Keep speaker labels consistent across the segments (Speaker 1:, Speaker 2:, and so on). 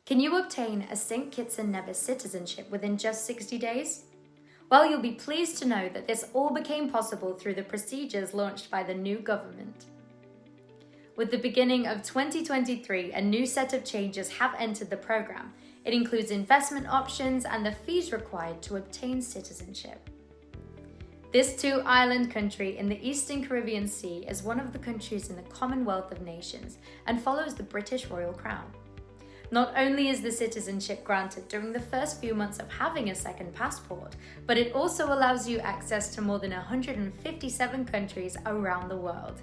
Speaker 1: Can you obtain a St Kitts and Nevis citizenship within just 60 days? Well, you'll be pleased to know that this all became possible through the procedures launched by the new government. With the beginning of 2023, a new set of changes have entered the program. It includes investment options and the fees required to obtain citizenship. This two-island country in the Eastern Caribbean Sea is one of the countries in the Commonwealth of Nations and follows the British Royal Crown. Not only is the citizenship granted during the first few months of having a second passport, but it also allows you access to more than 157 countries around the world.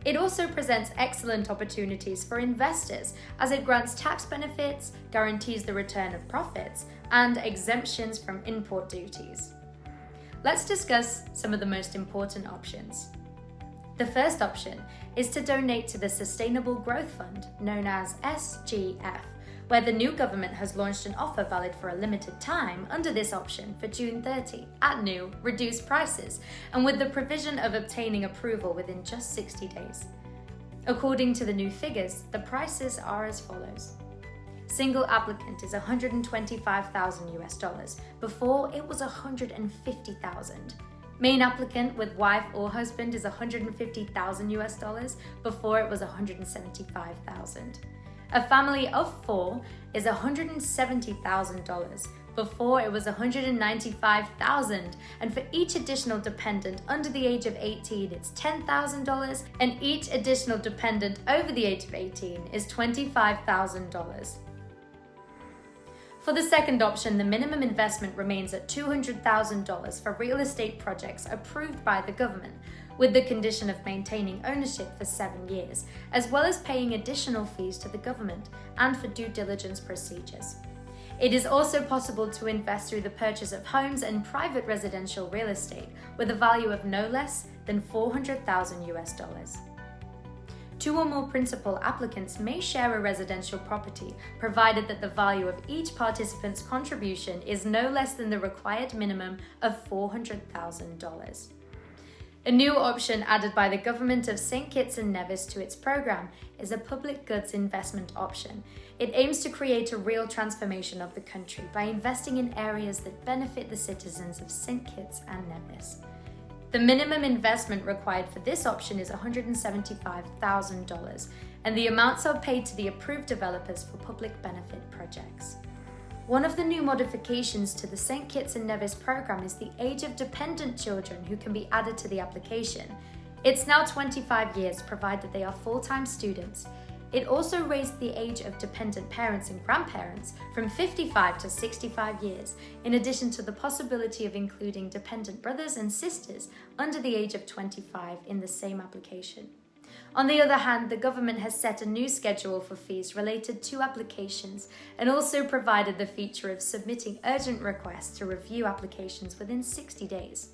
Speaker 1: It also presents excellent opportunities for investors as it grants tax benefits, guarantees the return of profits, and exemptions from import duties. Let's discuss some of the most important options. The first option is to donate to the Sustainable Growth Fund, known as SGF, where the new government has launched an offer valid for a limited time under this option for June 30 at new, reduced prices, and with the provision of obtaining approval within just 60 days. According to the new figures, the prices are as follows. Single applicant is $125,000 before it was $150,000. Main applicant with wife or husband is $150,000 before it was $175,000. A family of 4 is $170,000 before it was $195,000, and for each additional dependent under the age of 18 it's $10,000, and each additional dependent over the age of 18 is $25,000. For the second option, the minimum investment remains at $200,000 for real estate projects approved by the government, with the condition of maintaining ownership for 7 years, as well as paying additional fees to the government and for due diligence procedures. It is also possible to invest through the purchase of homes and private residential real estate with a value of no less than $400,000. 2 or more principal applicants may share a residential property, provided that the value of each participant's contribution is no less than the required minimum of $400,000. A new option added by the government of St Kitts and Nevis to its program is a public goods investment option. It aims to create a real transformation of the country by investing in areas that benefit the citizens of St Kitts and Nevis. The minimum investment required for this option is $175,000, and the amounts are paid to the approved developers for public benefit projects. One of the new modifications to the St Kitts and Nevis program is the age of dependent children who can be added to the application. It's now 25 years, provided they are full-time students. It also raised the age of dependent parents and grandparents from 55 to 65 years, in addition to the possibility of including dependent brothers and sisters under the age of 25 in the same application. On the other hand, the government has set a new schedule for fees related to applications and also provided the feature of submitting urgent requests to review applications within 60 days.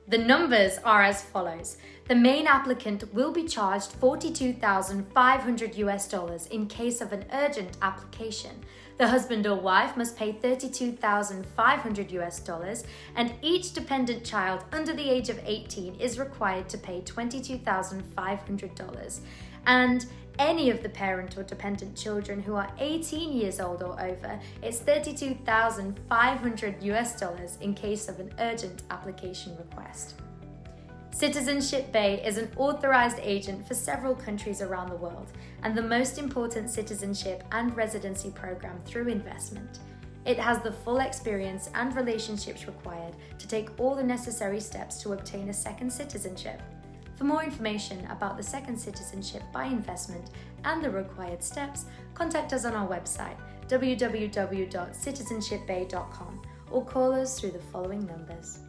Speaker 1: The numbers are as follows. The main applicant will be charged $42,500 in case of an urgent application. The husband or wife must pay $32,500, and each dependent child under the age of 18 is required to pay $22,500. And any of the parent or dependent children who are 18 years old or over, it's $32,500 in case of an urgent application request. Citizenship Bay is an authorized agent for several countries around the world and the most important citizenship and residency program through investment. It has the full experience and relationships required to take all the necessary steps to obtain a second citizenship. For more information about the second citizenship by investment and the required steps, contact us on our website www.citizenshipbay.com or call us through the following numbers.